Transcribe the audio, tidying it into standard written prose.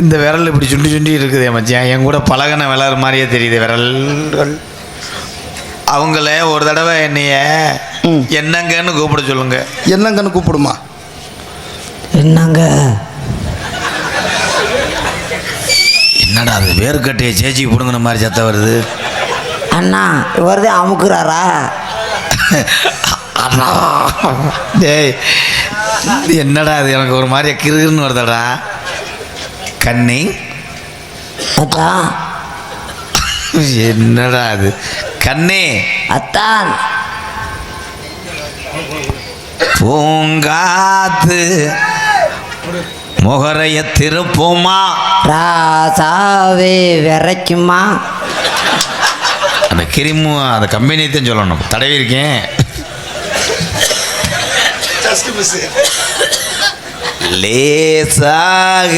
இந்த விரல் இப்படி சுண்டி சுண்டி இருக்குது மச்சான். என் கூட பழகின விரல் மாதிரியே தெரியுது விரல்கள். அவங்கள ஒரு தடவை என்னைய என்னங்கன்னு கூப்பிட சொல்லுங்க. என்னங்கன்னு கூப்பிடுமா? என்னங்க? என்னடா அது வேர்க்கட்டையை சேச்சி பிடுங்கின மாதிரி சத்தம் வருது. அண்ணா இவரதே அமுக்குறாரா? அண்ணா டேய் என்னடா அது எனக்கு ஒரு மாதிரி கிருகிருன்னு வருதடா. கண்ணி அத்தான். என்னடா அது கண்ணே அத்தான். பூங்காத்து முகரைய திருப்போமா ராசாவே விரைக்குமா? அந்த கிரிமு அந்த கம்பெனியத்தையும் சொல்லணும். தடவி இருக்கேன். லேசாக